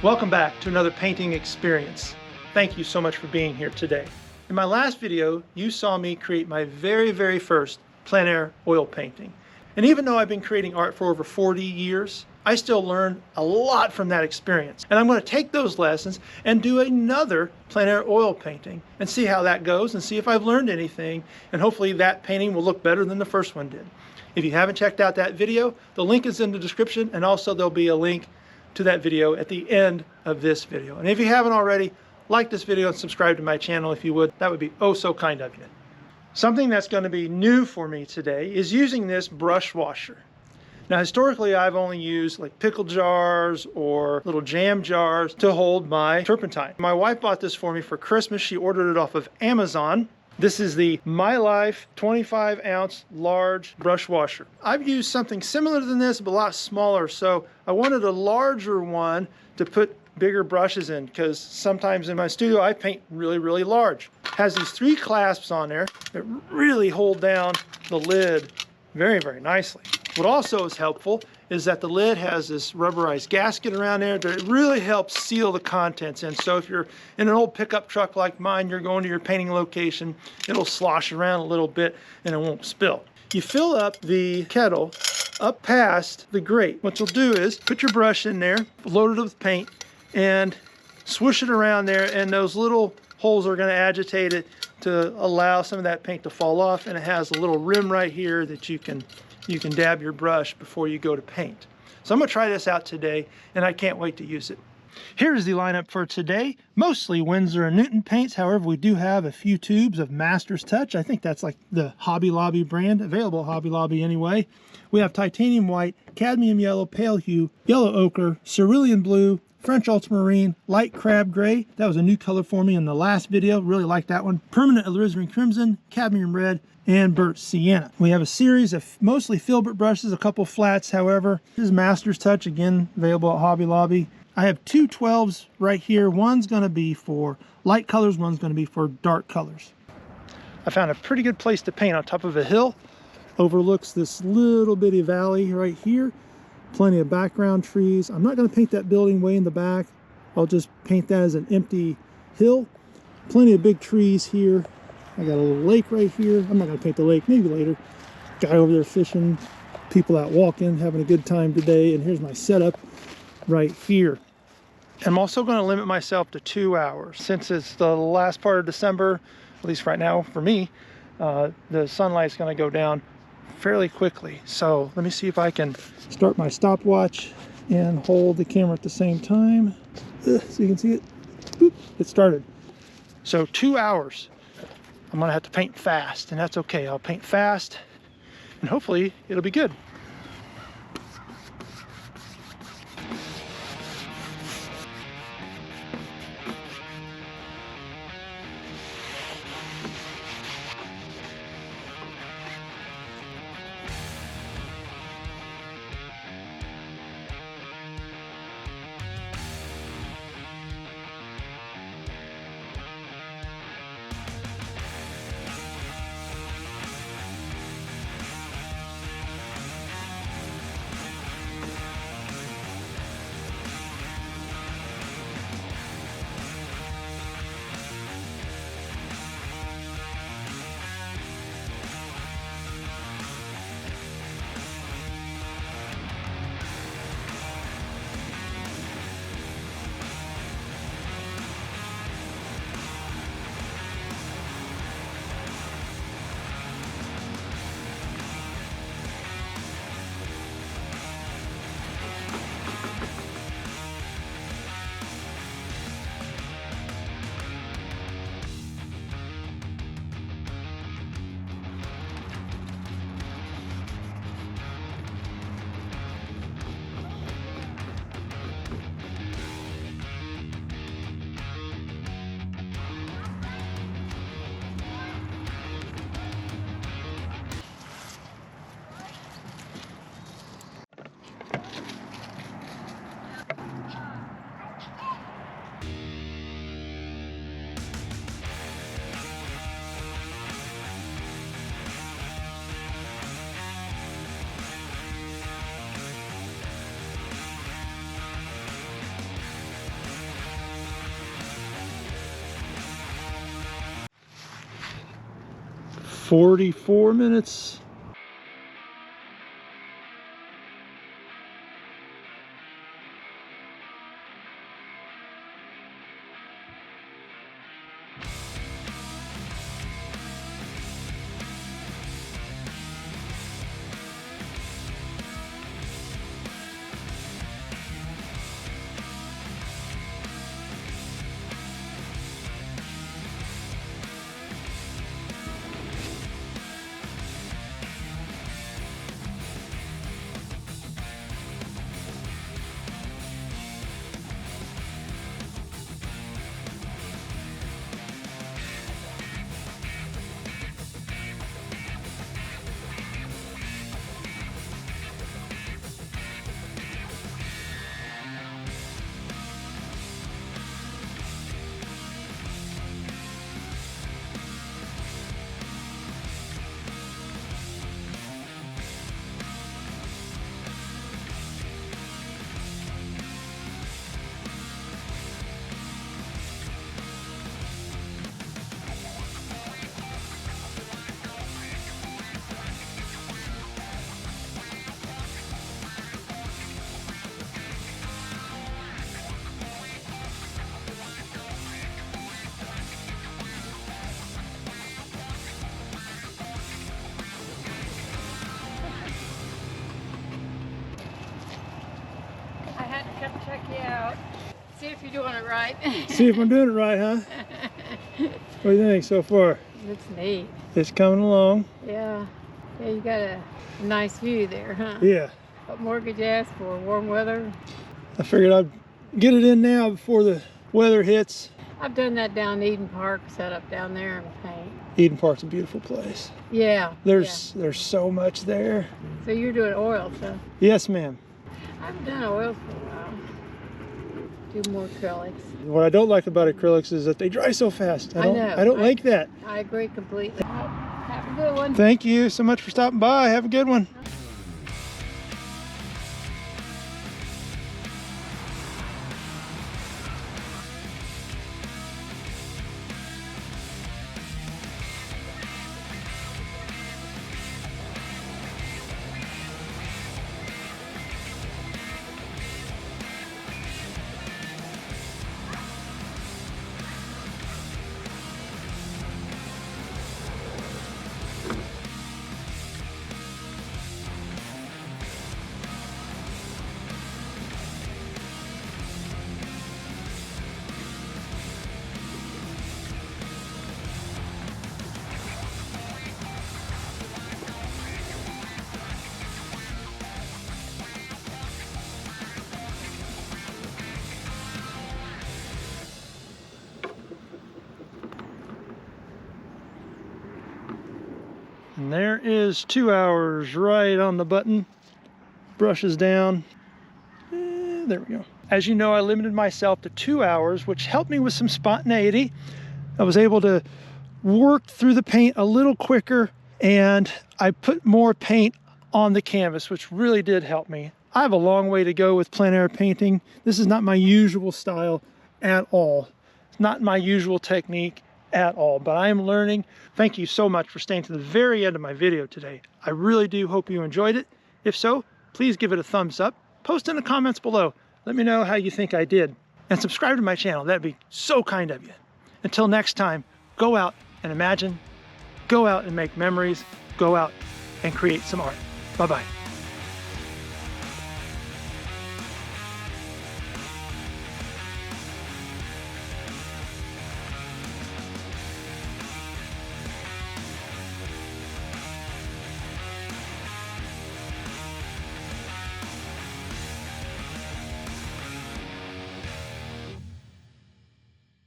Welcome back to another painting experience. Thank you so much for being here today. In my last video, you saw me create my very first plein air oil painting. And even though I've been creating art for over 40 years, I still learned a lot from that experience. And I'm going to take those lessons and do another plein air oil painting and see how that goes and see if I've learned anything. And hopefully that painting will look better than the first one did. If you haven't checked out that video, the link is in the description, and also there'll be a link to that video at the end of this video. And if you haven't already, like this video and subscribe to my channel if you would. That would be oh so kind of you. Something that's going to be new for me today is using this brush washer. Now historically I've only used like pickle jars or little jam jars to hold my turpentine. My wife bought this for me for Christmas. She ordered it off of Amazon. This is the My Life 25-ounce large brush washer. I've used something similar than this, but a lot smaller, so I wanted a larger one to put bigger brushes in, because sometimes in my studio I paint really large. It has these 3 clasps on there that really hold down the lid very nicely. What also is helpful is that the lid has this rubberized gasket around there that really helps seal the contents in. So if you're in an old pickup truck like mine, you're going to your painting location, it'll slosh around a little bit and it won't spill. You fill up the kettle up past the grate. What you'll do is put your brush in there, load it with paint, and swoosh it around there, and those little holes are going to agitate it to allow some of that paint to fall off. And it has a little rim right here that you can dab your brush before you go to paint. So I'm going to try this out today, and I can't wait to use it. Here's the lineup for today. Mostly Winsor & Newton paints. However, we do have a few tubes of Master's Touch. I think that's like the Hobby Lobby brand, available at Hobby Lobby anyway. We have titanium white, cadmium yellow, pale hue, yellow ochre, cerulean blue, French ultramarine, light crab gray. That was a new color for me in the last video. Really like that one. Permanent alizarin crimson, cadmium red, and burnt sienna. We have a series of mostly filbert brushes, a couple flats. However, this is Master's Touch, again available at Hobby Lobby. I have 2 12s right here. One's going to be for light colors, one's going to be for dark colors. I found a pretty good place to paint on top of a hill. Overlooks this little bitty valley right here. Plenty of background trees. I'm not going to paint that building way in the back. I'll just paint that as an empty hill. Plenty of big trees here. I got a little lake right here. I'm not going to paint the lake, maybe later. Guy over there fishing. People out walking, having a good time today. And here's my setup right here. I'm also going to limit myself to 2 hours. Since it's the last part of December, at least right now for me, the sunlight's going to go down fairly quickly. So let me see if I can start my stopwatch and hold the camera at the same time. So you can see it. Boop, it started. So 2 hours. I'm gonna have to paint fast, and that's okay. I'll paint fast and hopefully it'll be good. 44 minutes. I had to come check you out. See if you're doing it right. See if I'm doing it right, huh? What do you think so far? Looks neat. It's coming along. Yeah. Yeah, you got a nice view there, huh? Yeah. What more could you ask for? Warm weather? I figured I'd get it in now before the weather hits. I've done that down Eden Park, set up down there and paint. Eden Park's a beautiful place. Yeah. There's so much there. So you're doing oils, huh? Yes, ma'am. I haven't done oils for a while. Do more acrylics. What I don't like about acrylics is that they dry so fast. I don't like that. I agree completely. Well, have a good one. Thank you so much for stopping by. Have a good one. And there is 2 hours right on the button. Brushes down. There we go. As you know, I limited myself to 2 hours, which helped me with some spontaneity. I was able to work through the paint a little quicker, and I put more paint on the canvas, which really did help me. I have a long way to go with plein air painting. This is not my usual style at all. It's not my usual technique at all, but I am learning. Thank you so much for staying to the very end of my video today. I really do hope you enjoyed it. If so, please give it a thumbs up. Post in the comments below. Let me know how you think I did. And subscribe to my channel. That'd be so kind of you. Until next time, go out and imagine. Go out and make memories. Go out and create some art. Bye-bye.